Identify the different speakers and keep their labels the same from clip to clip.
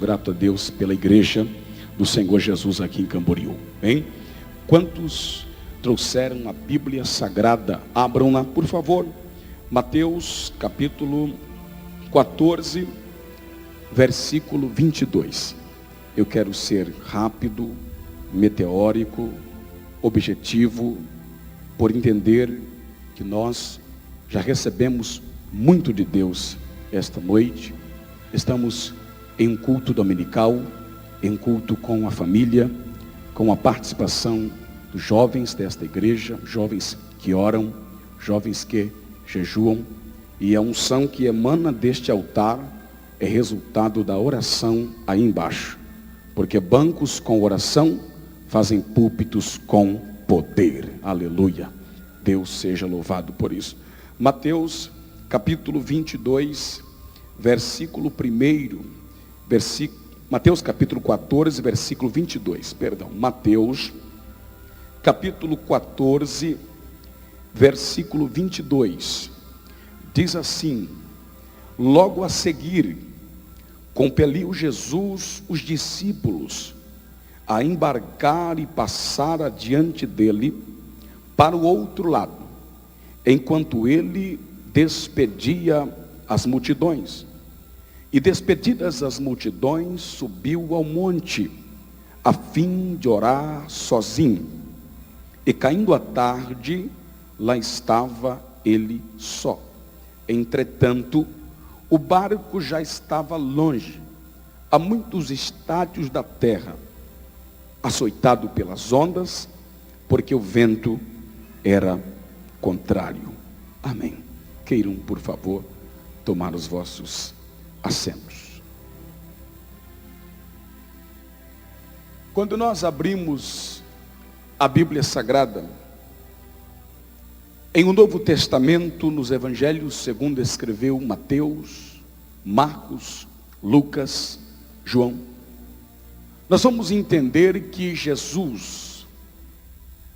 Speaker 1: Grato a Deus pela igreja do Senhor Jesus aqui em Camboriú. Hein? Quantos trouxeram a Bíblia Sagrada? Abram-na, por favor. Mateus capítulo 14, versículo 22. Eu quero ser rápido, meteórico, objetivo, por entender que nós já recebemos muito de Deus esta noite. Estamos em um culto dominical, em um culto com a família, com a participação dos jovens desta igreja, jovens que oram, jovens que jejuam, e a unção que emana deste altar é resultado da oração aí embaixo, porque bancos com oração fazem púlpitos com poder. Aleluia, Deus seja louvado por isso. Mateus capítulo 22, versículo 1, Mateus capítulo 14, versículo 22, Mateus capítulo 14, versículo 22, diz assim: logo a seguir, compeliu Jesus os discípulos a embarcar e passar adiante dele para o outro lado, enquanto ele despedia as multidões. E despedidas as multidões, subiu ao monte, a fim de orar sozinho. E caindo a tarde, lá estava ele só. Entretanto, o barco já estava longe, a muitos estádios da terra, açoitado pelas ondas, porque o vento era contrário. Amém. Queiram, por favor, tomar os vossos assentos. Quando nós abrimos a Bíblia Sagrada, em o Novo Testamento, nos Evangelhos, segundo escreveu Mateus, Marcos, Lucas, João, nós vamos entender que Jesus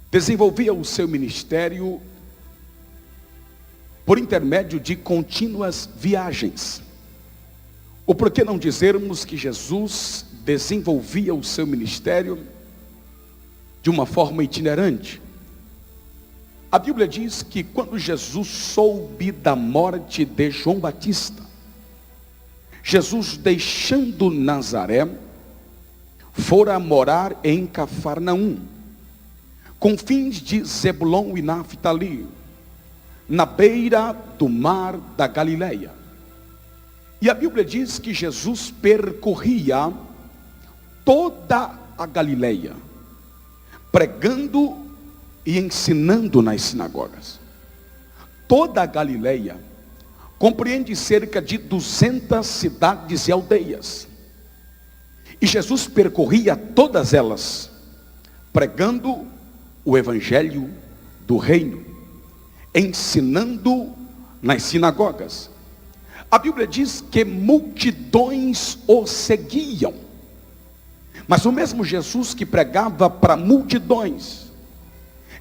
Speaker 1: desenvolvia o seu ministério por intermédio de contínuas viagens. Ou por que não dizermos que Jesus desenvolvia o seu ministério de uma forma itinerante? A Bíblia diz que quando Jesus soube da morte de João Batista, Jesus, deixando Nazaré, fora morar em Cafarnaum, confins de Zebulon e Naftali, na beira do mar da Galileia. E a Bíblia diz que Jesus percorria toda a Galileia, pregando e ensinando nas sinagogas. Toda a Galileia compreende cerca de 200 cidades e aldeias. E Jesus percorria todas elas, pregando o evangelho do reino, ensinando nas sinagogas. A Bíblia diz que multidões o seguiam. Mas o mesmo Jesus que pregava para multidões,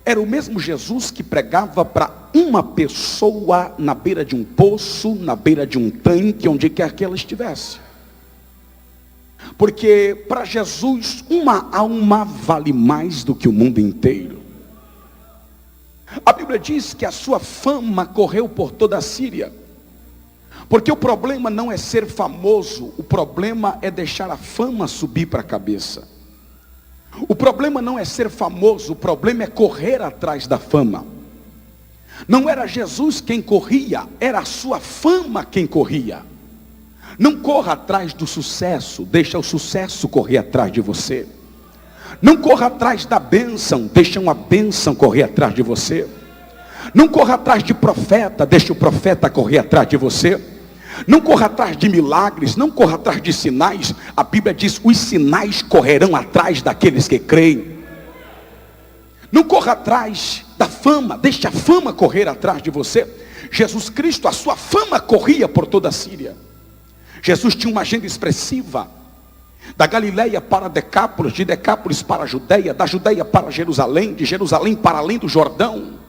Speaker 1: era o mesmo Jesus que pregava para uma pessoa na beira de um poço, na beira de um tanque, onde quer que ela estivesse. Porque para Jesus uma alma vale mais do que o mundo inteiro. A Bíblia diz que a sua fama correu por toda a Síria. Porque o problema não é ser famoso, o problema é deixar a fama subir para a cabeça. O problema não é ser famoso, o problema é correr atrás da fama. Não era Jesus quem corria, era a sua fama quem corria. Não corra atrás do sucesso, deixa o sucesso correr atrás de você. Não corra atrás da bênção, deixa uma bênção correr atrás de você. Não corra atrás de profeta, deixa o profeta correr atrás de você. Não corra atrás de milagres, não corra atrás de sinais. A Bíblia diz, os sinais correrão atrás daqueles que creem. Não corra atrás da fama, deixe a fama correr atrás de você. Jesus Cristo, a sua fama corria por toda a Síria. Jesus tinha uma agenda expressiva. Da Galileia para Decápolis, de Decápolis para a Judeia, da Judeia para Jerusalém, de Jerusalém para além do Jordão.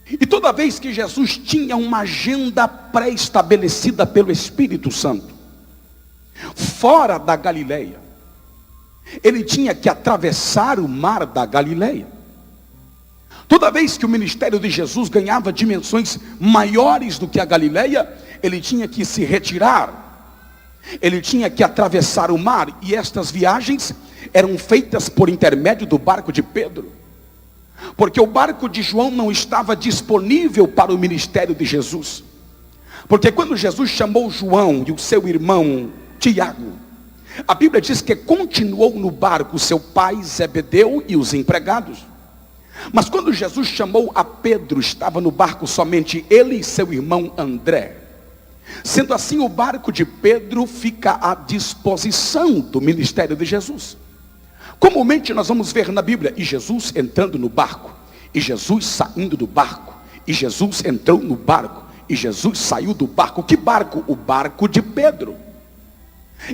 Speaker 1: E toda vez que Jesus tinha uma agenda pré-estabelecida pelo Espírito Santo, fora da Galileia. Ele tinha que atravessar o mar da Galileia. Toda vez que o ministério de Jesus ganhava dimensões maiores do que a Galileia, ele tinha que se retirar. Ele tinha que atravessar o mar. E estas viagens eram feitas por intermédio do barco de Pedro. Porque o barco de João não estava disponível para o ministério de Jesus. Porque quando Jesus chamou João e o seu irmão Tiago, a Bíblia diz que continuou no barco seu pai Zebedeu e os empregados. Mas quando Jesus chamou a Pedro, estava no barco somente ele e seu irmão André. Sendo assim, o barco de Pedro fica à disposição do ministério de Jesus. Comumente nós vamos ver na Bíblia, e Jesus entrando no barco, e Jesus saindo do barco, e Jesus entrou no barco, e Jesus saiu do barco. Que barco? O barco de Pedro.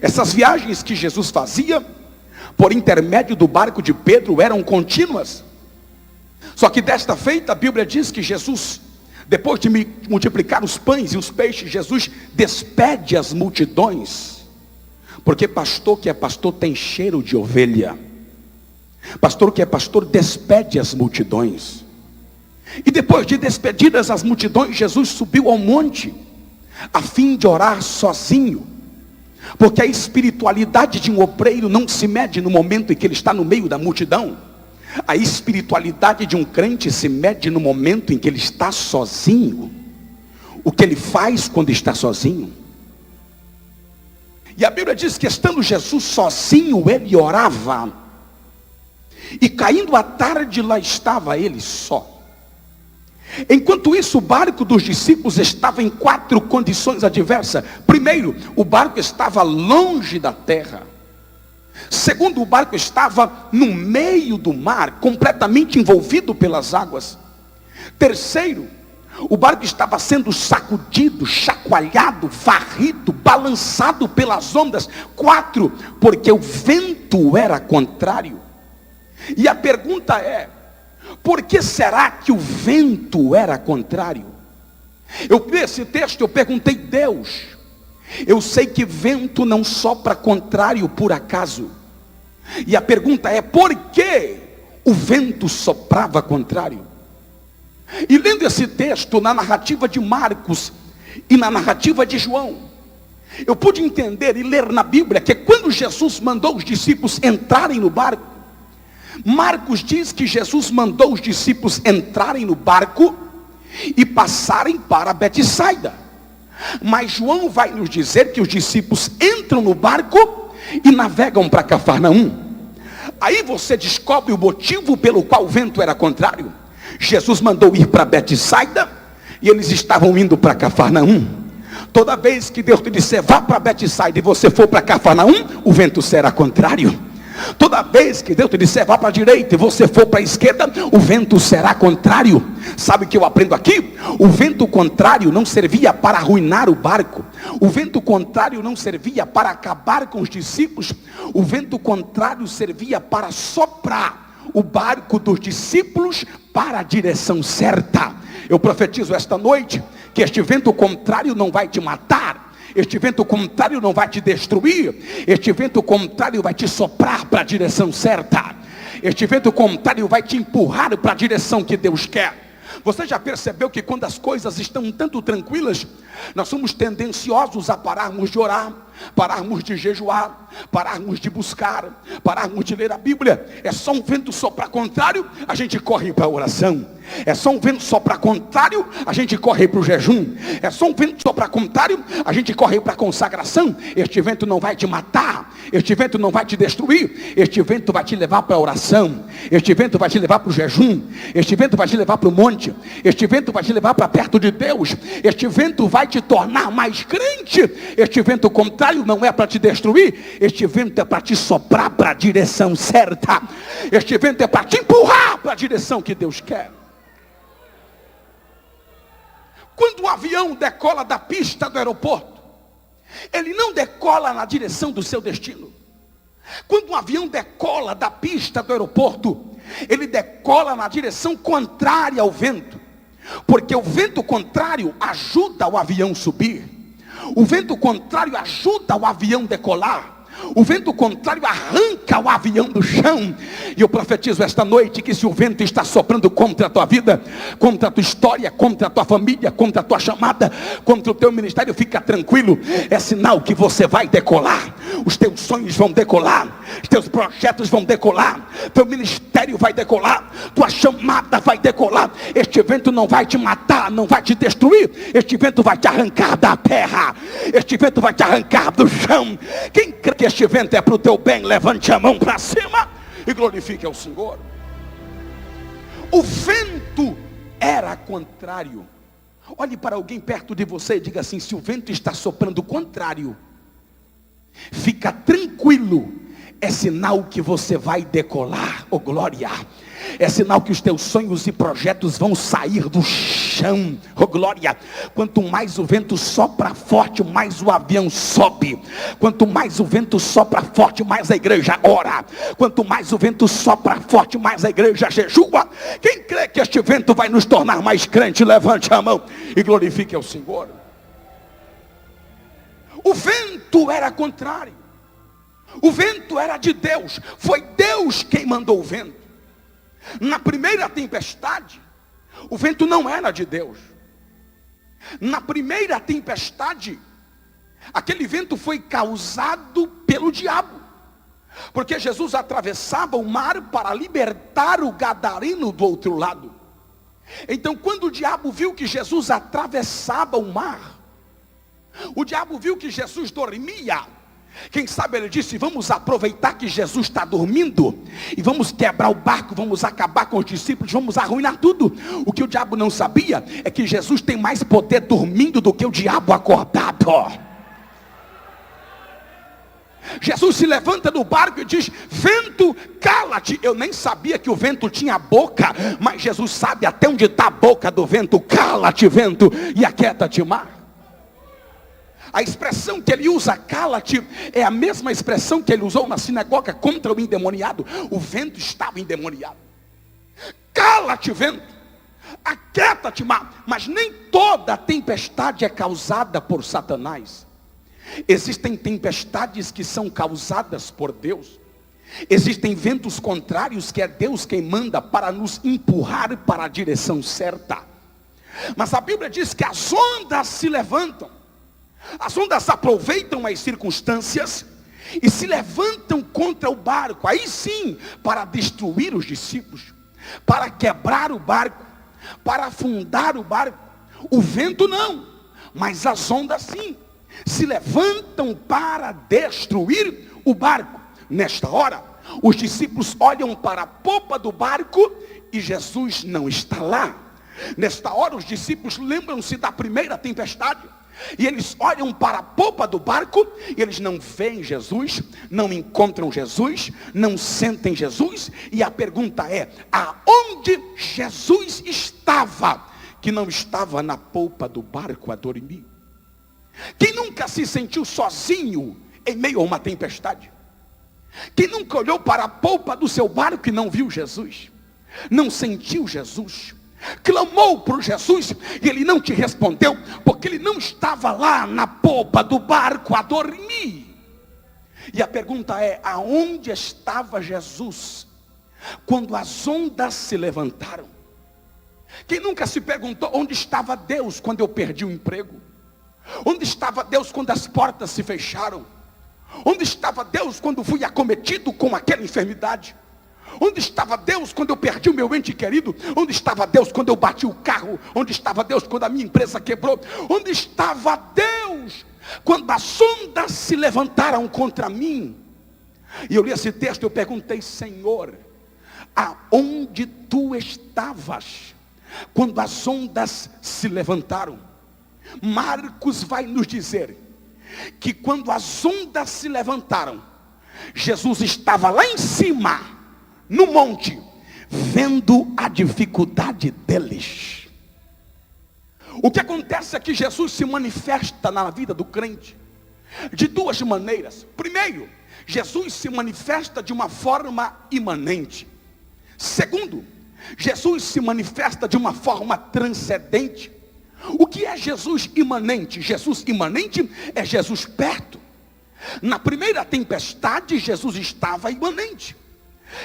Speaker 1: Essas viagens que Jesus fazia, por intermédio do barco de Pedro, eram contínuas. Só que desta feita, a Bíblia diz que Jesus, depois de multiplicar os pães e os peixes, Jesus despede as multidões. Porque pastor que é pastor tem cheiro de ovelha. Pastor que é pastor despede as multidões. E depois de despedidas as multidões, Jesus subiu ao monte, a fim de orar sozinho. Porque a espiritualidade de um obreiro não se mede no momento em que ele está no meio da multidão. A espiritualidade de um crente se mede no momento em que ele está sozinho. O que ele faz quando está sozinho. E a Bíblia diz que estando Jesus sozinho, ele orava. E caindo a tarde, lá estava ele só. Enquanto isso, o barco dos discípulos estava em 4 condições adversas. Primeiro, o barco estava longe da terra. Segundo, o barco estava no meio do mar, completamente envolvido pelas águas. Terceiro, o barco estava sendo sacudido, chacoalhado, varrido, balançado pelas ondas. 4, porque o vento era contrário. E a pergunta é: por que será que o vento era contrário? Eu li esse texto, eu perguntei: Deus, eu sei que vento não sopra contrário por acaso. E a pergunta é: por que o vento soprava contrário? E lendo esse texto na narrativa de Marcos e na narrativa de João, eu pude entender e ler na Bíblia que quando Jesus mandou os discípulos entrarem no barco, Marcos diz que Jesus mandou os discípulos entrarem no barco e passarem para Betsaida. Mas João vai nos dizer que os discípulos entram no barco e navegam para Cafarnaum. Aí você descobre o motivo pelo qual o vento era contrário. Jesus mandou ir para Betsaida e eles estavam indo para Cafarnaum. Toda vez que Deus te disser vá para Betsaida e você for para Cafarnaum, o vento será contrário. Toda vez que Deus te disser vá para a direita e você for para a esquerda, o vento será contrário. Sabe o que eu aprendo aqui? O vento contrário não servia para arruinar o barco. O vento contrário não servia para acabar com os discípulos. O vento contrário servia para soprar o barco dos discípulos para a direção certa. Eu profetizo esta noite que este vento contrário não vai te matar. Este vento contrário não vai te destruir. Este vento contrário vai te soprar para a direção certa. Este vento contrário vai te empurrar para a direção que Deus quer. Você já percebeu que quando as coisas estão um tanto tranquilas, nós somos tendenciosos a pararmos de orar, pararmos de jejuar, pararmos de buscar, pararmos de ler a Bíblia? É só um vento soprar contrário, a gente corre para a oração. É só um vento soprar contrário, a gente corre para o jejum. É só um vento soprar contrário, a gente corre para a consagração. Este vento não vai te matar, este vento não vai te destruir, este vento vai te levar para a oração, este vento vai te levar para o jejum, este vento vai te levar para o monte, este vento vai te levar para perto de Deus, este vento vai te tornar mais crente. Este vento contrário não é para te destruir, este vento é para te soprar para a direção certa. Este vento é para te empurrar para a direção que Deus quer. Quando um avião decola da pista do aeroporto, ele não decola na direção do seu destino. Quando um avião decola da pista do aeroporto, ele decola na direção contrária ao vento. Porque o vento contrário ajuda o avião a subir. O vento contrário ajuda o avião a decolar. O vento contrário arranca o avião do chão. E eu profetizo esta noite que se o vento está soprando contra a tua vida, contra a tua história, contra a tua família, contra a tua chamada, contra o teu ministério, fica tranquilo. É sinal que você vai decolar. Os teus sonhos vão decolar. Os teus projetos vão decolar. Teu ministério vai decolar. Tua chamada vai decolar. Este vento não vai te matar, não vai te destruir. Este vento vai te arrancar da terra. Este vento vai te arrancar do chão. Quem crê que este vento é para o teu bem, levante a mão para cima e glorifique ao Senhor. O vento era contrário. Olhe para alguém perto de você e diga assim: se o vento está soprando contrário, fica tranquilo, é sinal que você vai decolar. Oh glória! É sinal que os teus sonhos e projetos vão sair do chão. Oh glória! Quanto mais o vento sopra forte, mais o avião sobe. Quanto mais o vento sopra forte, mais a igreja ora. Quanto mais o vento sopra forte, mais a igreja jejua. Quem crê que este vento vai nos tornar mais crente, levante a mão e glorifique ao Senhor. O vento era contrário. O vento era de Deus. Foi Deus quem mandou o vento. Na primeira tempestade, o vento não era de Deus. Na primeira tempestade, aquele vento foi causado pelo diabo. Porque Jesus atravessava o mar para libertar o gadareno do outro lado. Então quando o diabo viu que Jesus atravessava o mar, o diabo viu que Jesus dormia. Quem sabe ele disse: vamos aproveitar que Jesus está dormindo e vamos quebrar o barco, vamos acabar com os discípulos, vamos arruinar tudo. O que o diabo não sabia é que Jesus tem mais poder dormindo do que o diabo acordado. Jesus se levanta do barco e diz: vento, cala-te. Eu nem sabia que o vento tinha boca, mas Jesus sabe até onde está a boca do vento. Cala-te, vento, e aquieta-te, mar. A expressão que ele usa, cala-te, é a mesma expressão que ele usou na sinagoga contra o endemoniado. O vento estava endemoniado. Cala-te, vento, aquieta-te, mar. Mas nem toda tempestade é causada por Satanás. Existem tempestades que são causadas por Deus. Existem ventos contrários que é Deus quem manda para nos empurrar para a direção certa. Mas a Bíblia diz que as ondas se levantam. As ondas aproveitam as circunstâncias e se levantam contra o barco. Aí sim, para destruir os discípulos, para quebrar o barco, para afundar o barco. O vento não, mas as ondas sim, se levantam para destruir o barco. Nesta hora, os discípulos olham para a popa do barco e Jesus não está lá. Nesta hora, os discípulos lembram-se da primeira tempestade. E eles olham para a popa do barco e eles não veem Jesus, não encontram Jesus, não sentem Jesus. E a pergunta é: aonde Jesus estava, que não estava na popa do barco a dormir? Quem nunca se sentiu sozinho em meio a uma tempestade? Quem nunca olhou para a popa do seu barco e não viu Jesus? Não sentiu Jesus? Clamou por Jesus e ele não te respondeu, porque ele não estava lá na popa do barco a dormir. E a pergunta é: aonde estava Jesus quando as ondas se levantaram? Quem nunca se perguntou onde estava Deus quando eu perdi o emprego? Onde estava Deus quando as portas se fecharam? Onde estava Deus quando fui acometido com aquela enfermidade? Onde estava Deus quando eu perdi o meu ente querido? Onde estava Deus quando eu bati o carro? Onde estava Deus quando a minha empresa quebrou? Onde estava Deus quando as ondas se levantaram contra mim? E eu li esse texto e eu perguntei: Senhor, aonde tu estavas quando as ondas se levantaram? Marcos vai nos dizer que quando as ondas se levantaram, Jesus estava lá em cima, no monte, vendo a dificuldade deles. O que acontece é que Jesus se manifesta na vida do crente de duas maneiras. Primeiro, Jesus se manifesta de uma forma imanente. Segundo, Jesus se manifesta de uma forma transcendente. O que é Jesus imanente? Jesus imanente é Jesus perto. Na primeira tempestade, Jesus estava imanente.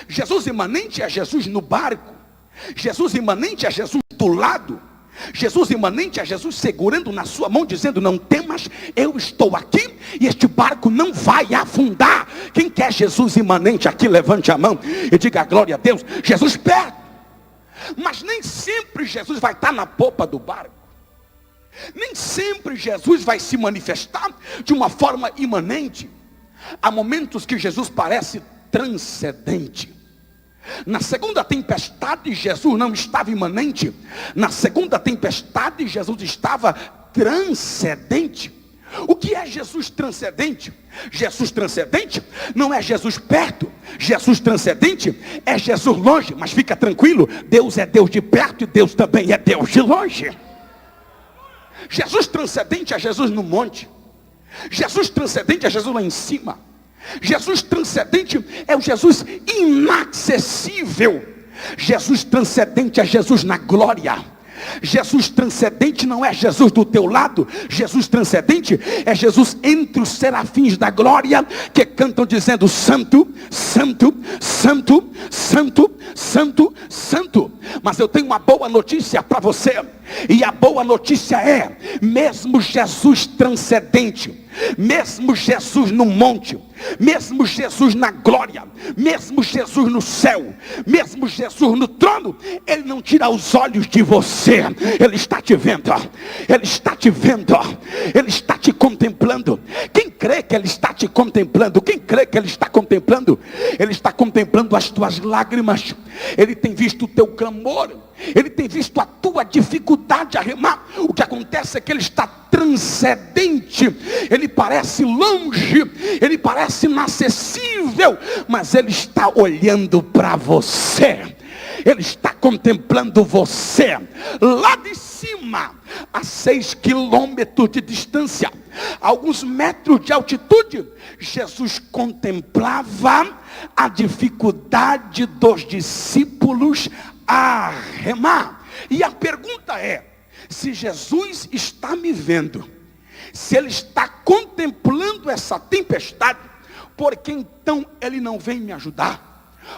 Speaker 1: Jesus imanente é Jesus no barco. Jesus imanente é Jesus do lado. Jesus imanente é Jesus segurando na sua mão, dizendo: não temas, eu estou aqui e este barco não vai afundar. Quem quer Jesus imanente aqui, levante a mão e diga glória a Deus. Jesus perto. Mas nem sempre Jesus vai estar na popa do barco. Nem sempre Jesus vai se manifestar de uma forma imanente. Há momentos que Jesus parece transcendente. Na segunda tempestade, Jesus não estava imanente. Na segunda tempestade, Jesus estava transcendente. O que é Jesus transcendente? Jesus transcendente não é Jesus perto. Jesus transcendente é Jesus longe. Mas fica tranquilo, Deus é Deus de perto e Deus também é Deus de longe. Jesus transcendente é Jesus no monte. Jesus transcendente é Jesus lá em cima. Jesus transcendente é o Jesus inacessível. Jesus transcendente é Jesus na glória. Jesus transcendente não é Jesus do teu lado. Jesus transcendente é Jesus entre os serafins da glória, que cantam dizendo: santo, santo, santo, santo, santo, santo. Mas eu tenho uma boa notícia para você. E a boa notícia é: mesmo Jesus transcendente, mesmo Jesus no monte, mesmo Jesus na glória, mesmo Jesus no céu, mesmo Jesus no trono, Ele não tira os olhos de você. Ele está te vendo, Ele está te vendo, Ele está te contemplando. Quem crê que Ele está te contemplando? Quem crê que Ele está contemplando? Ele está contemplando as tuas lágrimas. Ele tem visto o teu clamor. Ele tem visto a tua dificuldade a remar. O que acontece é que Ele está transcendente. Ele parece longe, Ele parece inacessível, mas Ele está olhando para você. Ele está contemplando você lá de cima, a 6 quilômetros de distância, a alguns metros de altitude. Jesus contemplava a dificuldade dos discípulos a remar. E a pergunta é: se Jesus está me vendo, se Ele está contemplando essa tempestade, por que então Ele não vem me ajudar?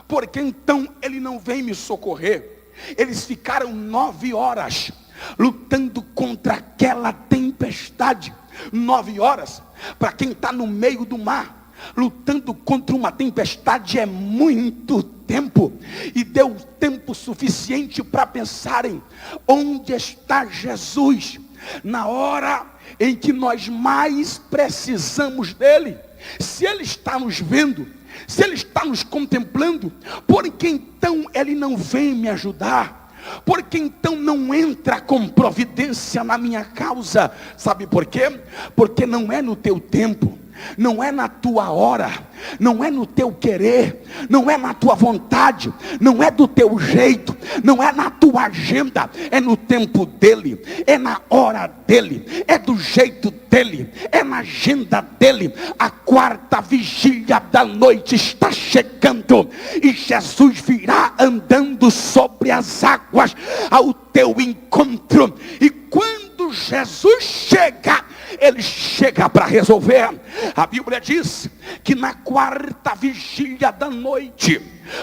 Speaker 1: Por que então Ele não vem me socorrer? Eles ficaram 9 horas lutando contra aquela tempestade. 9 horas, para quem está no meio do mar, lutando contra uma tempestade é muito tempo. E deu tempo suficiente para pensarem: onde está Jesus? Na hora em que nós mais precisamos dele. Se Ele está nos vendo, se Ele está nos contemplando, por que então Ele não vem me ajudar? Por que então não entra com providência na minha causa? Sabe por quê? Porque não é no teu tempo, não é na tua hora, não é no teu querer, não é na tua vontade, não é do teu jeito, não é na tua agenda, é no tempo dele, é na hora dele, é do jeito dele, é na agenda dele. A 4ª vigília da noite está chegando e Jesus virá andando sobre as águas ao teu encontro. E quando Jesus chega, Ele chega para resolver. A Bíblia diz que na 4ª vigília da noite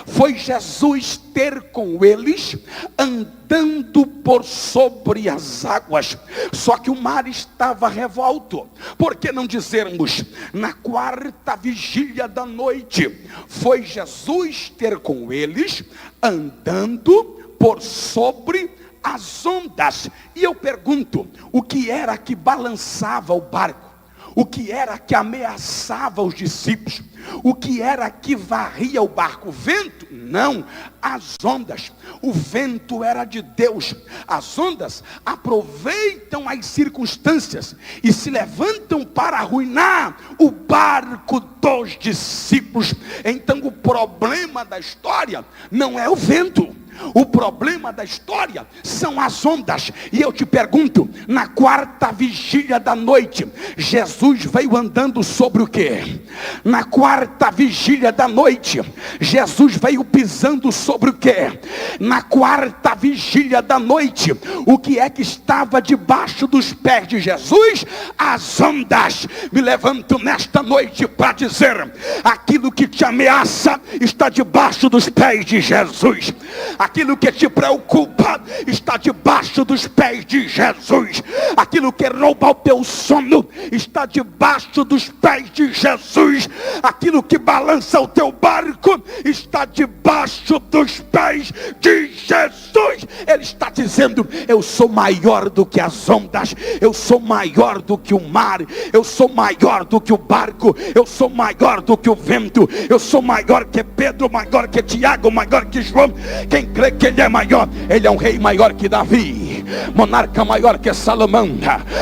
Speaker 1: foi Jesus ter com eles, andando por sobre as águas. Só que o mar estava revolto. Por que não dizermos, na 4ª vigília da noite foi Jesus ter com eles, andando por sobre as ondas? E eu pergunto: o que era que balançava o barco? O que era que ameaçava os discípulos? O que era que varria o barco? O vento? Não, as ondas. O vento era de Deus. As ondas aproveitam as circunstâncias e se levantam para arruinar o barco dos discípulos. Então o problema da história não é o vento. O problema da história são as ondas. E eu te pergunto, na quarta vigília da noite, Jesus veio andando sobre o quê? Na quarta vigília da noite, Jesus veio pisando sobre o quê? Na quarta vigília da noite, o que é que estava debaixo dos pés de Jesus? As ondas. Me levanto nesta noite para dizer, aquilo que te ameaça está debaixo dos pés de Jesus. Aquilo que te preocupa está debaixo dos pés de Jesus. Aquilo que rouba o teu sono está debaixo dos pés de Jesus. Aquilo que balança o teu barco está debaixo dos pés de Jesus. Ele está dizendo, eu sou maior do que as ondas, eu sou maior do que o mar, eu sou maior do que o barco, eu sou maior do que o vento, eu sou maior que Pedro, maior que Tiago, maior que João. Quem crê que ele é maior, ele é um rei maior que Davi, monarca maior que Salomão,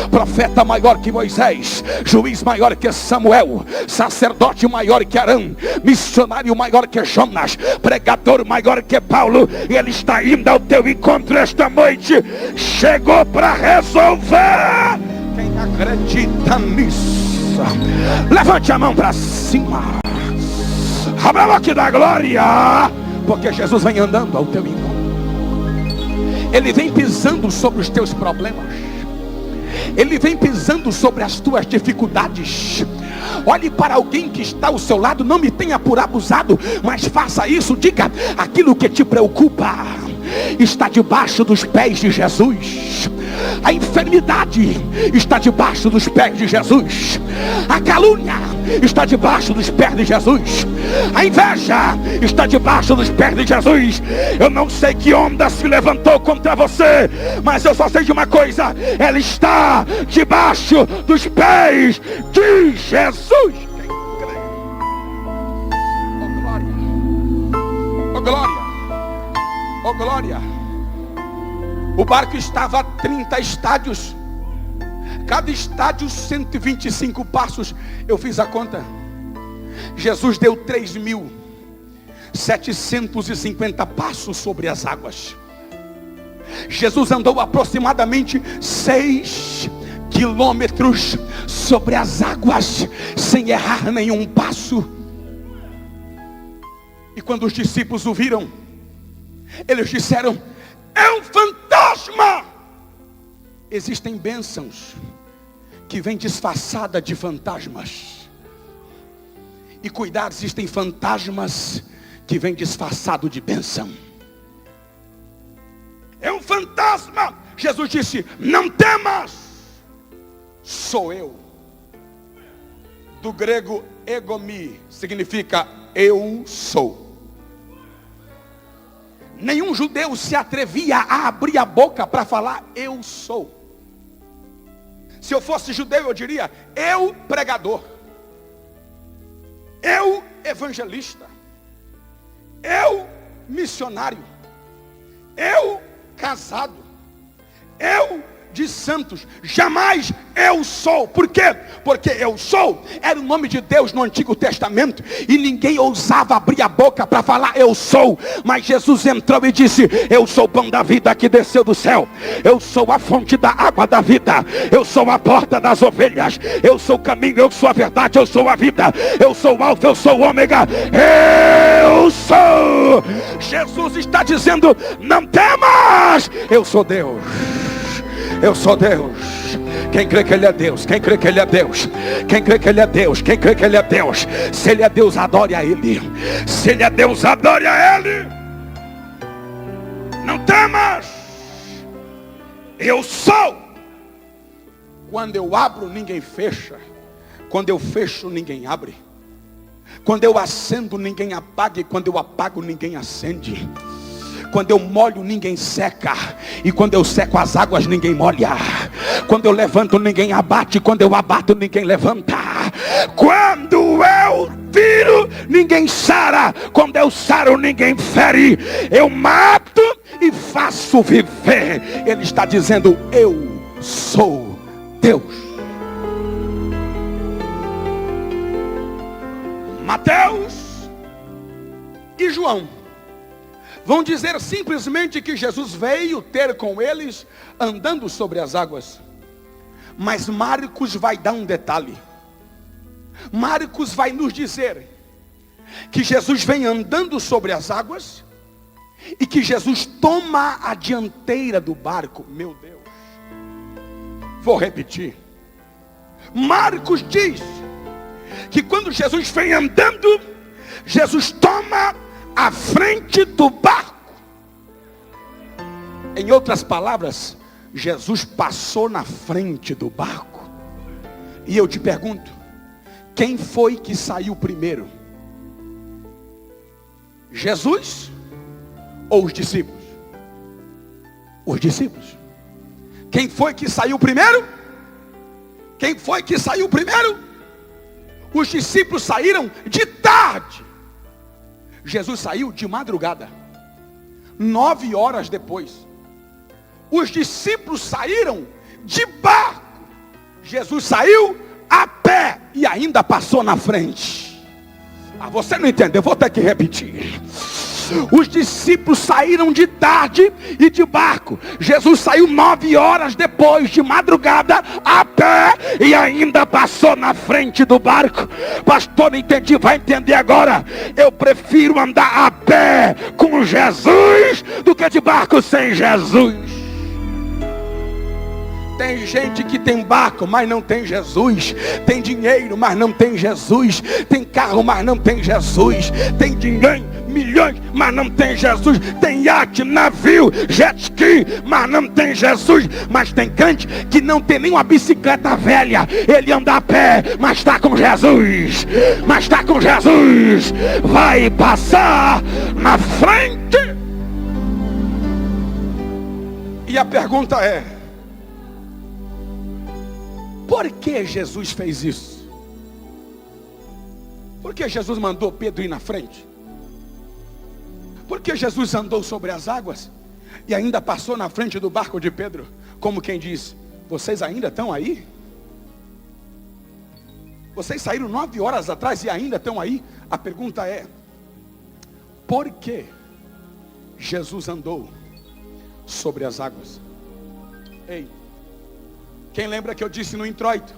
Speaker 1: profeta maior que Moisés, juiz maior que Samuel, sacerdote maior que Arão, missionário maior que Jonas, pregador maior que Paulo. Ele está indo ao teu encontro esta noite, chegou para resolver. Quem acredita nisso, levante a mão para cima, abra a boca da glória, porque Jesus vem andando ao teu encontro. Ele vem pisando sobre os teus problemas, ele vem pisando sobre as tuas dificuldades. Olhe para alguém que está ao seu lado, não me tenha por abusado, mas faça isso, diga, aquilo que te preocupa está debaixo dos pés de Jesus. A enfermidade está debaixo dos pés de Jesus. A calúnia está debaixo dos pés de Jesus. A inveja está debaixo dos pés de Jesus. Eu não sei que onda se levantou contra você, mas eu só sei de uma coisa, ela está debaixo dos pés de Jesus. Oh glória, oh glória, oh glória. O barco estava a 30 estádios, cada estádio 125 passos. Eu fiz a conta, Jesus deu 3.750 passos sobre as águas. Jesus andou aproximadamente 6 quilômetros sobre as águas, sem errar nenhum passo. E quando os discípulos o viram, eles disseram, é um fantasma. Existem bênçãos que vêm disfarçada de fantasmas, e cuidado, existem fantasmas que vêm disfarçado de bênção. É um fantasma. Jesus disse, não temas, sou eu. Do grego egomi significa eu sou. Nenhum judeu se atrevia a abrir a boca para falar eu sou. Se eu fosse judeu, eu diria eu pregador, eu evangelista, eu missionário, eu casado, eu de santos. Jamais eu sou. Por quê? Porque eu sou era o nome de Deus no Antigo Testamento, e ninguém ousava abrir a boca para falar eu sou. Mas Jesus entrou e disse, eu sou o pão da vida que desceu do céu, eu sou a fonte da água da vida, eu sou a porta das ovelhas, eu sou o caminho, eu sou a verdade, eu sou a vida, eu sou o alfa, eu sou o ômega, eu sou. Jesus está dizendo, não temas, eu sou Deus. Eu sou Deus. Quem crê que Ele é Deus? Quem crê que Ele é Deus? Quem crê que Ele é Deus? Quem crê que Ele é Deus? Se Ele é Deus, adore a Ele. Se Ele é Deus, adore a Ele. Não temas. Eu sou. Quando eu abro, ninguém fecha. Quando eu fecho, ninguém abre. Quando eu acendo, ninguém apaga. E quando eu apago, ninguém acende. Quando eu molho, ninguém seca. E quando eu seco as águas, ninguém molha. Quando eu levanto, ninguém abate. Quando eu abato, ninguém levanta. Quando eu viro, ninguém sara. Quando eu saro, ninguém fere. Eu mato e faço viver. Ele está dizendo, eu sou Deus. Mateus e João Vão dizer simplesmente que Jesus veio ter com eles andando sobre as águas. Mas Marcos vai dar um detalhe. Marcos vai nos dizer que Jesus vem andando sobre as águas e que Jesus toma a dianteira do barco. Meu Deus. Vou repetir. Marcos diz que quando Jesus vem andando, Jesus toma a frente do barco. Em outras palavras, Jesus passou na frente do barco. E eu te pergunto, quem foi que saiu primeiro? Jesus ou os discípulos? Os discípulos. Quem foi que saiu primeiro? Quem foi que saiu primeiro? Os discípulos saíram de tarde. Jesus saiu de madrugada. 9 horas depois. Os discípulos saíram de barco. Jesus saiu a pé e ainda passou na frente. Você não entendeu, vou ter que repetir. Os discípulos saíram de tarde e de barco. Jesus saiu 9 horas depois, de madrugada, a pé, e ainda passou na frente do barco. Pastor, não entendi, vai entender agora. Eu prefiro andar a pé com Jesus do que de barco sem Jesus. Tem gente que tem barco, mas não tem Jesus. Tem dinheiro, mas não tem Jesus. Tem carro, mas não tem Jesus. Tem dinheiro, milhões, mas não tem Jesus. Tem iate, navio, jet ski, mas não tem Jesus. Mas tem crente que não tem nem uma bicicleta velha. Ele anda a pé, mas está com Jesus. Mas está com Jesus. Vai passar na frente. E a pergunta é: por que Jesus fez isso? Por que Jesus mandou Pedro ir na frente? Por que Jesus andou sobre as águas e ainda passou na frente do barco de Pedro? Como quem diz: vocês ainda estão aí? Vocês saíram 9 horas atrás e ainda estão aí? A pergunta é: por que Jesus andou sobre as águas? Ei, quem lembra que eu disse no introito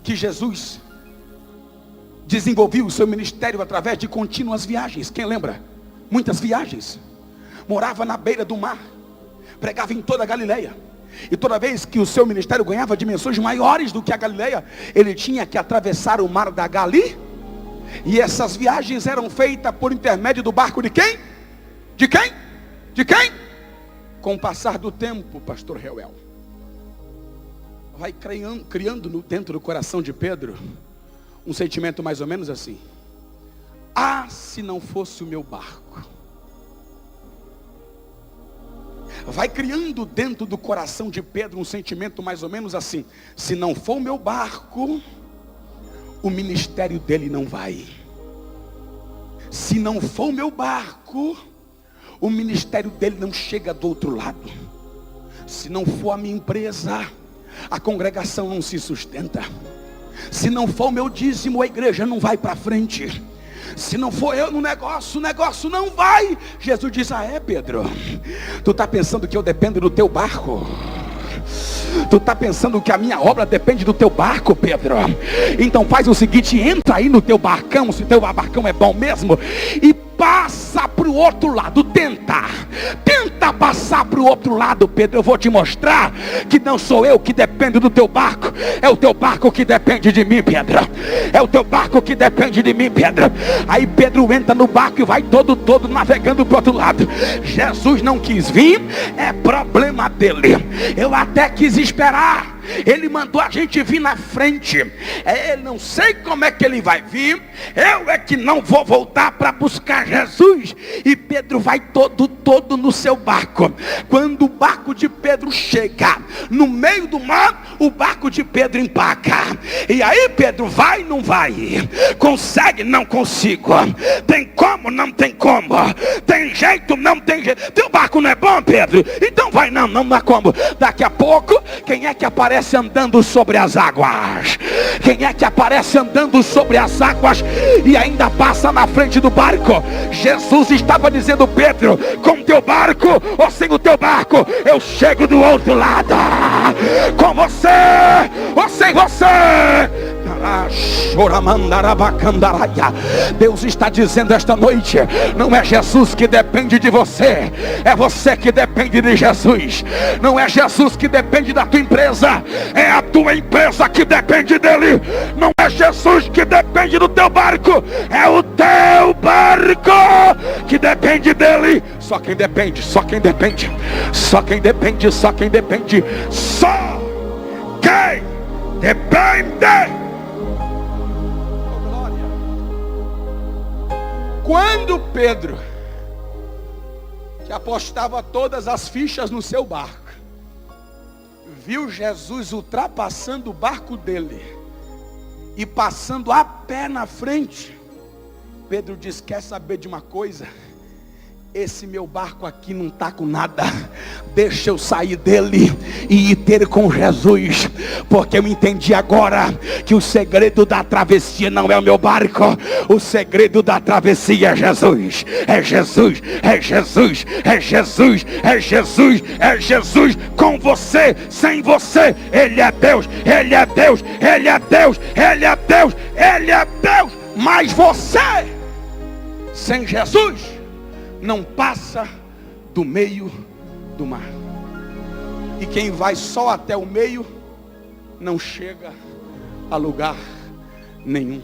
Speaker 1: que Jesus desenvolveu o seu ministério através de contínuas viagens? Quem lembra? Muitas viagens. Morava na beira do mar, pregava em toda a Galileia. E toda vez que o seu ministério ganhava dimensões maiores do que a Galileia, ele tinha que atravessar o mar da Gali. E essas viagens eram feitas por intermédio do barco de quem? De quem? De quem? Com o passar do tempo, pastor Reuel, vai criando dentro do coração de Pedro um sentimento mais ou menos assim: ah, se não fosse o meu barco. Vai criando dentro do coração de Pedro um sentimento mais ou menos assim: se não for o meu barco, o ministério dele não vai. Se não for o meu barco, o ministério dele não chega do outro lado. Se não for a minha empresa, a congregação não se sustenta. Se não for o meu dízimo, a igreja não vai para frente. Se não for eu no negócio, o negócio não vai. Jesus diz: ah, é, Pedro? Tu está pensando que eu dependo do teu barco? Tu está pensando que a minha obra depende do teu barco, Pedro? Então faz o seguinte: entra aí no teu barcão, se teu barcão é bom mesmo, e passa para o outro lado. Tenta passar para o outro lado, Pedro. Eu vou te mostrar que não sou eu que dependo do teu barco, é o teu barco que depende de mim, Pedro. É o teu barco que depende de mim, Pedro. Aí Pedro entra no barco e vai todo navegando para o outro lado. Jesus não quis vir, é problema dele. Eu até quis esperar, ele mandou a gente vir na frente. Eu não sei como é que ele vai vir, eu é que não vou voltar para buscar Jesus. E Pedro vai todo no seu barco. Quando o barco de Pedro chega no meio do mar, o barco de Pedro empaca. E aí Pedro vai, não vai? Consegue? Não consigo. Tem como como? Não tem como. Tem jeito? Não tem jeito. Teu barco não é bom, Pedro? Então vai, não há como. Daqui a pouco, quem é que aparece andando sobre as águas? Quem é que aparece andando sobre as águas e ainda passa na frente do barco? Jesus estava dizendo: Pedro, com teu barco ou sem o teu barco, eu chego do outro lado. Com você ou sem você. Deus está dizendo esta noite: não é Jesus que depende de você, é você que depende de Jesus. Não é Jesus que depende da tua empresa, é a tua empresa que depende dele. Não é Jesus que depende do teu barco, é o teu barco que depende dele. Só quem depende, só quem depende, só quem depende, só quem depende, só quem depende. Quando Pedro, que apostava todas as fichas no seu barco, viu Jesus ultrapassando o barco dele e passando a pé na frente, Pedro disse: quer saber de uma coisa? Esse meu barco aqui não está com nada. Deixa eu sair dele e ir ter com Jesus. Porque eu entendi agora que o segredo da travessia não é o meu barco. O segredo da travessia é Jesus. É Jesus, é Jesus, é Jesus, é Jesus, é Jesus. Com você, sem você, Ele é Deus, Ele é Deus, Ele é Deus, Ele é Deus, Ele é Deus. Mas você, sem Jesus, não passa do meio do mar. E quem vai só até o meio não chega a lugar nenhum.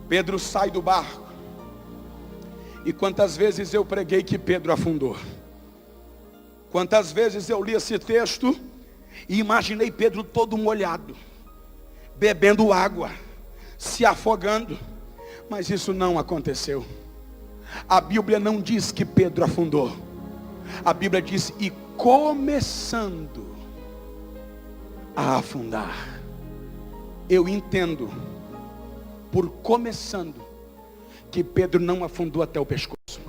Speaker 1: Pedro sai do barco. E quantas vezes eu preguei que Pedro afundou? Quantas vezes eu li esse texto e imaginei Pedro todo molhado, bebendo água, se afogando. Mas isso não aconteceu. A Bíblia não diz que Pedro afundou. A Bíblia diz: e começando a afundar. Eu entendo, por começando, que Pedro não afundou até o pescoço,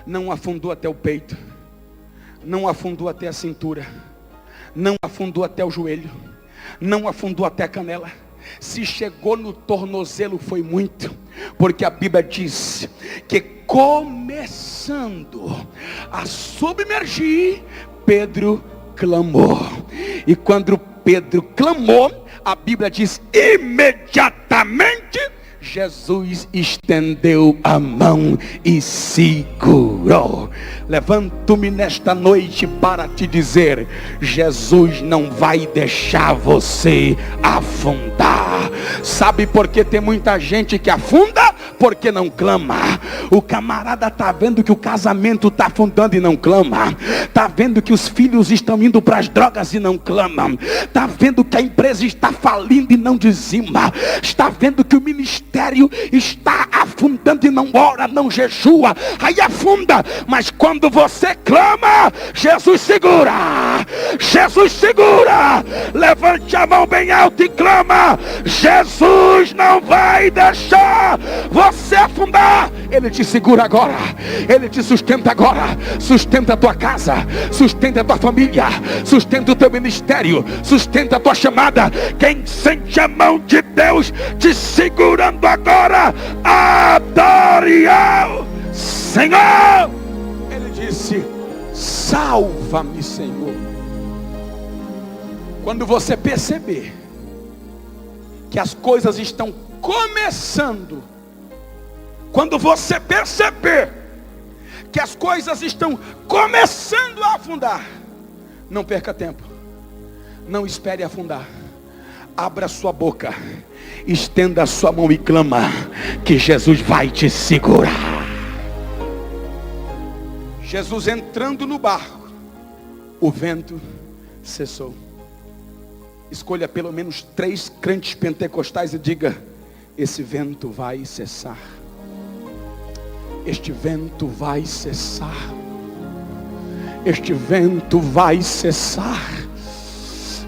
Speaker 1: não afundou até o peito, não afundou até a cintura, não afundou até o joelho, não afundou até a canela. Se chegou no tornozelo foi muito, porque a Bíblia diz que começando a submergir, Pedro clamou. E quando Pedro clamou, a Bíblia diz: imediatamente Jesus estendeu a mão e segurou. Levanto-me nesta noite para te dizer: Jesus não vai deixar você afundar. Sabe por que tem muita gente que afunda? Porque não clama. O camarada está vendo que o casamento está afundando e não clama. Está vendo que os filhos estão indo para as drogas e não clama. Está vendo que a empresa está falindo e não dizima. Está vendo que o ministério está afundando e não ora, não jejua. Aí afunda. Mas quando você clama, Jesus segura. Jesus segura. Levante a mão bem alta e clama. Jesus não vai deixar você afundar. Ele te segura agora. Ele te sustenta agora. Sustenta a tua casa, sustenta a tua família, sustenta o teu ministério, sustenta a tua chamada. Quem sente a mão de Deus te segurando agora, adore ao Senhor. Ele disse: salva-me, Senhor. Quando você perceber que as coisas estão começando, quando você perceber que as coisas estão começando a afundar, não perca tempo, não espere afundar. Abra sua boca, estenda a sua mão e clama, que Jesus vai te segurar. Jesus entrando no barco, o vento cessou. Escolha pelo menos 3 crentes pentecostais e diga: esse vento vai cessar. Este vento vai cessar. Este vento vai cessar.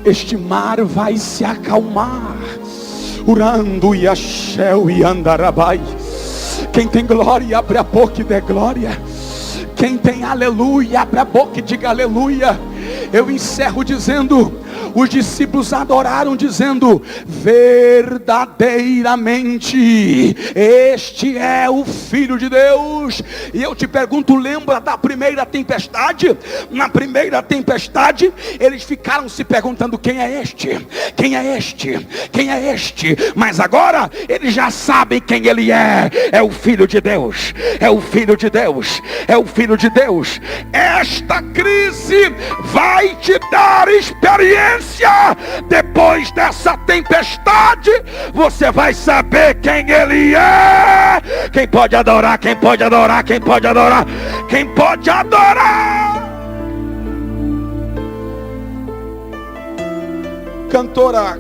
Speaker 1: Este mar vai se acalmar. Urando e Axel e Andarabai. Quem tem glória, abre a boca e dê glória. Quem tem aleluia, abre a boca e diga aleluia. Eu encerro dizendo: os discípulos adoraram dizendo: verdadeiramente este é o Filho de Deus. E eu te pergunto, lembra da primeira tempestade? Na primeira tempestade eles ficaram se perguntando: quem é este? Quem é este? Quem é este? Mas agora eles já sabem quem ele é. É o Filho de Deus. É o Filho de Deus. É o Filho de Deus. Esta crise vai te dar experiência. Depois dessa tempestade, você vai saber quem ele é. Quem pode adorar? Quem pode adorar? Quem pode adorar? Quem pode adorar? Cantora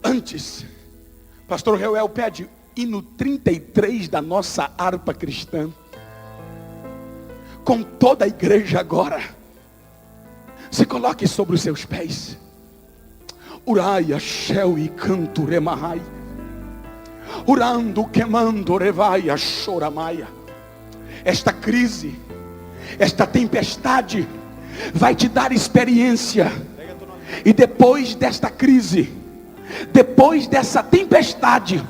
Speaker 1: antes, pastor Reuel pede hino 33 da nossa harpa cristã, com toda a igreja agora. Se coloque sobre os seus pés. Uraia, Shel e canto remahai. Urando, queimando, revaia, choramaia. Esta crise, esta tempestade vai te dar experiência. E depois desta crise, depois dessa tempestade,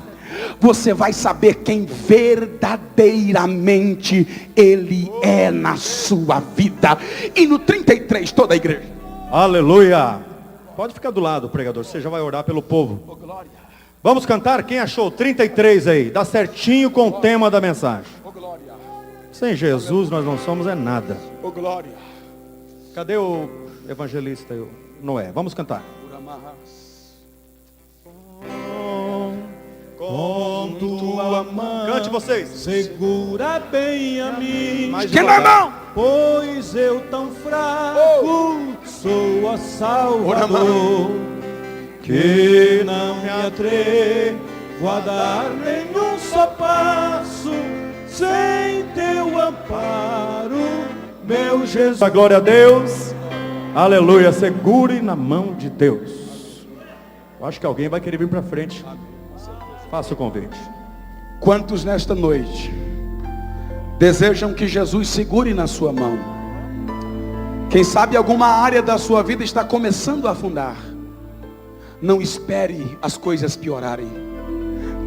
Speaker 1: você vai saber quem verdadeiramente ele é na sua vida. E no 33, toda a igreja.
Speaker 2: Aleluia. Pode ficar do lado, pregador, você já vai orar pelo povo. Vamos cantar? Quem achou 33 aí? Dá certinho com o tema da mensagem. Sem Jesus nós não somos é nada. Cadê o evangelista Noé? Vamos cantar. Com tua mão, cante vocês. Segura bem a mim.
Speaker 1: Que não,
Speaker 2: pois eu tão fraco sou a Salvador, que não me atrevo a dar nenhum só passo sem teu amparo, meu Jesus. A glória a Deus. Aleluia. Segure na mão de Deus. Eu acho que alguém vai querer vir para frente. Faça o convite.
Speaker 1: Quantos nesta noite desejam que Jesus segure na sua mão? Quem sabe alguma área da sua vida está começando a afundar. Não espere as coisas piorarem.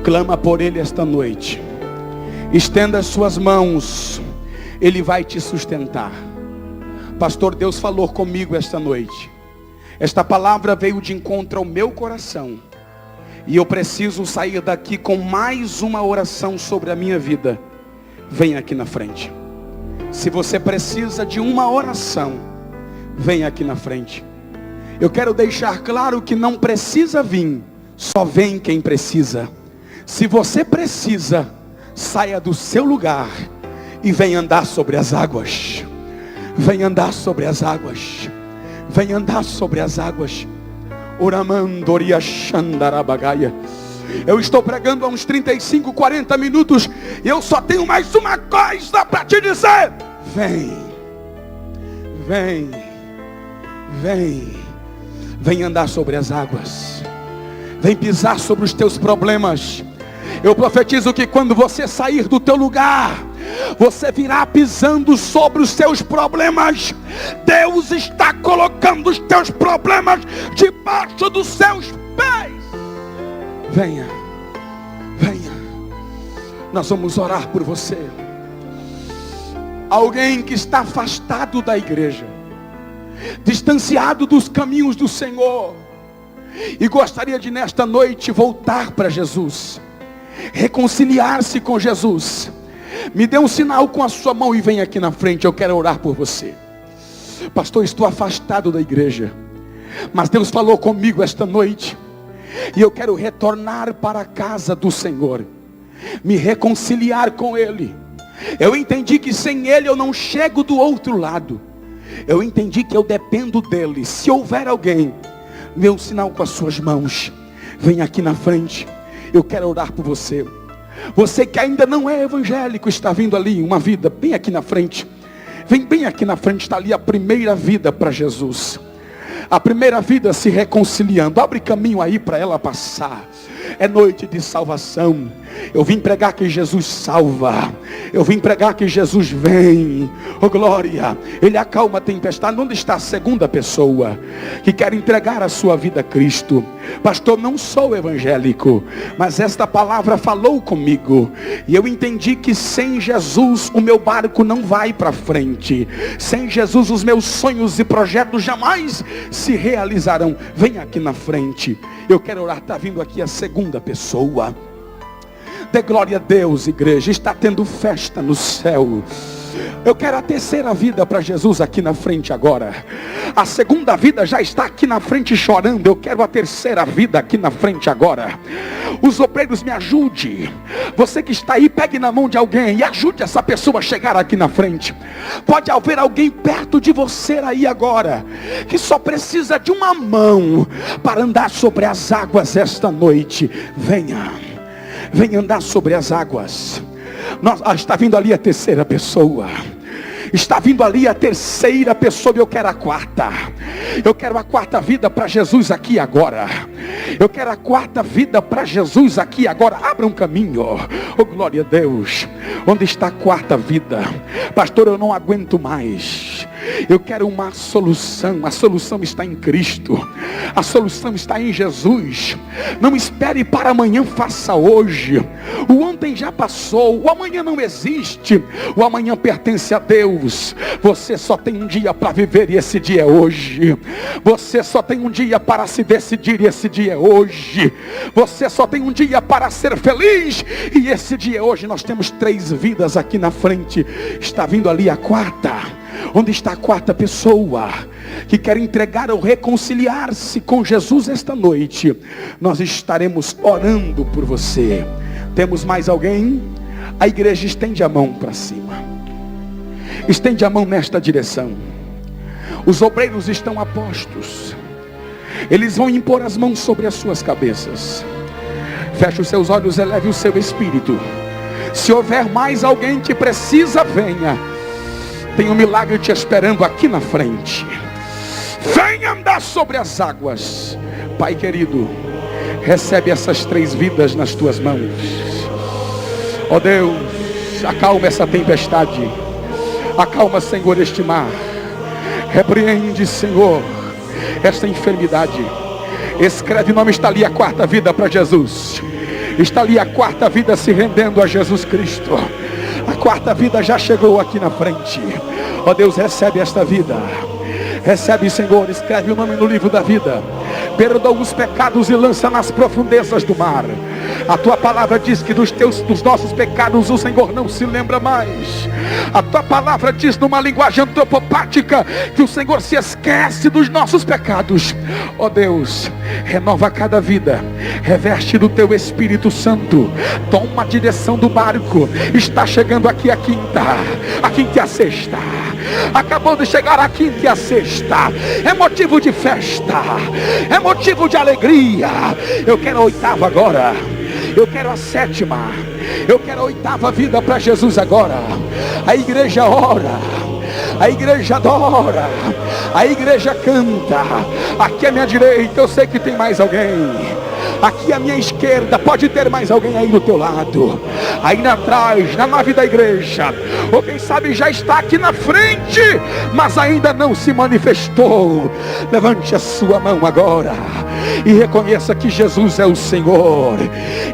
Speaker 1: Clama por Ele esta noite. Estenda as suas mãos. Ele vai te sustentar. Pastor, Deus falou comigo esta noite. Esta palavra veio de encontro ao meu coração. E eu preciso sair daqui com mais uma oração sobre a minha vida. Vem aqui na frente. Se você precisa de uma oração, vem aqui na frente. Eu quero deixar claro que não precisa vir, só vem quem precisa. Se você precisa, saia do seu lugar e vem andar sobre as águas. Vem andar sobre as águas. Vem andar sobre as águas. Eu estou pregando há uns 35, 40 minutos e eu só tenho mais uma coisa para te dizer. Vem, vem, vem, vem andar sobre as águas. Vem pisar sobre os teus problemas. Eu profetizo que quando você sair do teu lugar, você virá pisando sobre os seus problemas. Deus está colocando os teus problemas debaixo dos seus pés. Venha, venha. Nós vamos orar por você. Alguém que está afastado da igreja, distanciado dos caminhos do Senhor, e gostaria de nesta noite voltar para Jesus, reconciliar-se com Jesus. Me dê um sinal com a sua mão e vem aqui na frente. Eu quero orar por você. Pastor, estou afastado da igreja, mas Deus falou comigo esta noite, e eu quero retornar para a casa do Senhor, me reconciliar com Ele. Eu entendi que sem Ele eu não chego do outro lado. Eu entendi que eu dependo dEle. Se houver alguém, dê um sinal com as suas mãos. Vem aqui na frente. Eu quero orar por você. Você que ainda não é evangélico, está vindo ali uma vida, bem aqui na frente. Vem bem aqui na frente, está ali a primeira vida para Jesus. A primeira vida se reconciliando. Abre caminho aí para ela passar. É noite de salvação. Eu vim pregar que Jesus salva. Eu vim pregar que Jesus vem. Oh glória. Ele acalma a tempestade. Onde está a segunda pessoa que quer entregar a sua vida a Cristo? Pastor, não sou evangélico, mas esta palavra falou comigo. E eu entendi que sem Jesus o meu barco não vai para frente. Sem Jesus os meus sonhos e projetos jamais se realizarão. Vem aqui na frente. Eu quero orar. Está vindo aqui a segunda pessoa. Dê glória a Deus, igreja. Está tendo festa no céu. Eu quero a terceira vida para Jesus aqui na frente agora. A segunda vida já está aqui na frente chorando. Eu quero a terceira vida aqui na frente agora. Os obreiros, me ajude. Você que está aí, pegue na mão de alguém e ajude essa pessoa a chegar aqui na frente. Pode haver alguém perto de você aí agora, que só precisa de uma mão para andar sobre as águas esta noite. Venha andar sobre as águas. Está vindo ali a terceira pessoa. Está vindo ali a terceira pessoa. Eu quero a quarta. Eu quero a quarta vida para Jesus aqui agora. Eu quero a quarta vida para Jesus aqui agora. Abra um caminho. Oh glória a Deus. Onde está a quarta vida? Pastor, eu não aguento mais. Eu quero uma solução. A solução está em Cristo. A solução está em Jesus. Não espere para amanhã, faça hoje. O ontem já passou. O amanhã não existe. O amanhã pertence a Deus. Você só tem um dia para viver e esse dia é hoje. Você só tem um dia para se decidir e esse dia é hoje. Você só tem um dia para ser feliz e esse dia é hoje. Nós temos 3 vidas aqui na frente. Está vindo ali a quarta. Onde está a quarta pessoa que quer entregar ou reconciliar-se com Jesus esta noite? Nós estaremos orando por você. Temos mais alguém? A igreja estende a mão para cima. Estende a mão nesta direção. Os obreiros estão a postos. Eles vão impor as mãos sobre as suas cabeças. Feche os seus olhos, eleve o seu espírito. Se houver mais alguém que precisa, venha. Tem um milagre te esperando aqui na frente. Venha andar sobre as águas. Pai querido, recebe essas 3 vidas nas tuas mãos. Ó Deus, acalma essa tempestade. Acalma, Senhor, este mar. Repreende, Senhor, esta enfermidade. Escreve o nome. Está ali a quarta vida para Jesus. Está ali a quarta vida se rendendo a Jesus Cristo. A quarta vida já chegou aqui na frente. Ó Deus, recebe esta vida. Recebe, Senhor, escreve o nome no livro da vida. Perdoa os pecados e lança nas profundezas do mar. A tua palavra diz que dos nossos pecados o Senhor não se lembra mais. A tua palavra diz numa linguagem antropopática que o Senhor se esquece dos nossos pecados. Ó Deus, renova cada vida. Reveste do teu Espírito Santo. Toma a direção do barco. Está chegando aqui a quinta. A quinta e a sexta. Acabou de chegar a quinta e a sexta. É motivo de festa. É motivo de alegria. Eu quero a oitava agora. Eu quero a sétima. Eu quero a oitava vida para Jesus agora. A igreja ora. A igreja adora. A igreja canta. Aqui à minha direita eu sei que tem mais alguém. Aqui à minha esquerda pode ter mais alguém aí do teu lado. Aí atrás, na nave da igreja. Ou quem sabe já está aqui na frente, mas ainda não se manifestou. Levante a sua mão agora e reconheça que Jesus é o Senhor.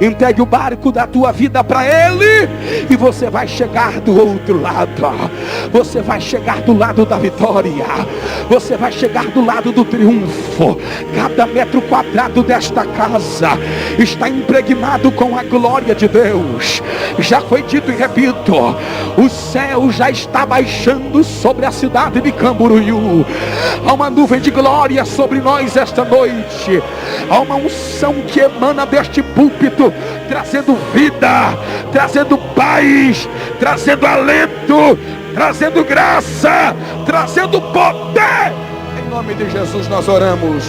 Speaker 1: Entregue o barco da tua vida para Ele e você vai chegar do outro lado. Você vai chegar do lado da vitória. Você vai chegar do lado do triunfo. Cada metro quadrado desta casa está impregnado com a glória de Deus. Já foi dito e repito, o céu já está baixando sobre a cidade de Camboriú. Há uma nuvem de glória sobre nós esta noite. Há uma unção que emana deste púlpito, trazendo vida, trazendo paz, trazendo alento, trazendo graça, trazendo poder. Em nome de Jesus nós oramos.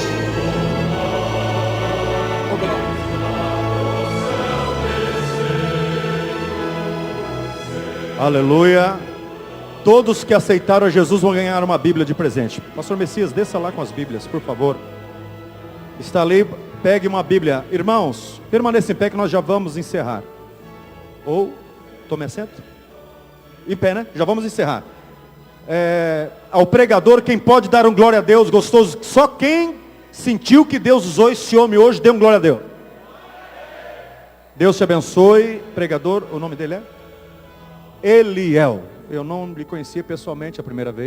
Speaker 2: Aleluia. Todos que aceitaram a Jesus vão ganhar uma Bíblia de presente. Pastor Messias, desça lá com as Bíblias, por favor. Está ali, pegue uma Bíblia. Irmãos, permaneça em pé que nós já vamos encerrar. Ou, tome assento. Em pé, né? Já vamos encerrar. Ao pregador, quem pode dar um glória a Deus gostoso? Só quem sentiu que Deus usou esse homem hoje, dê um glória a Deus. Deus te abençoe. Pregador, o nome dele é? Eliel. Eu não lhe conhecia pessoalmente a primeira vez.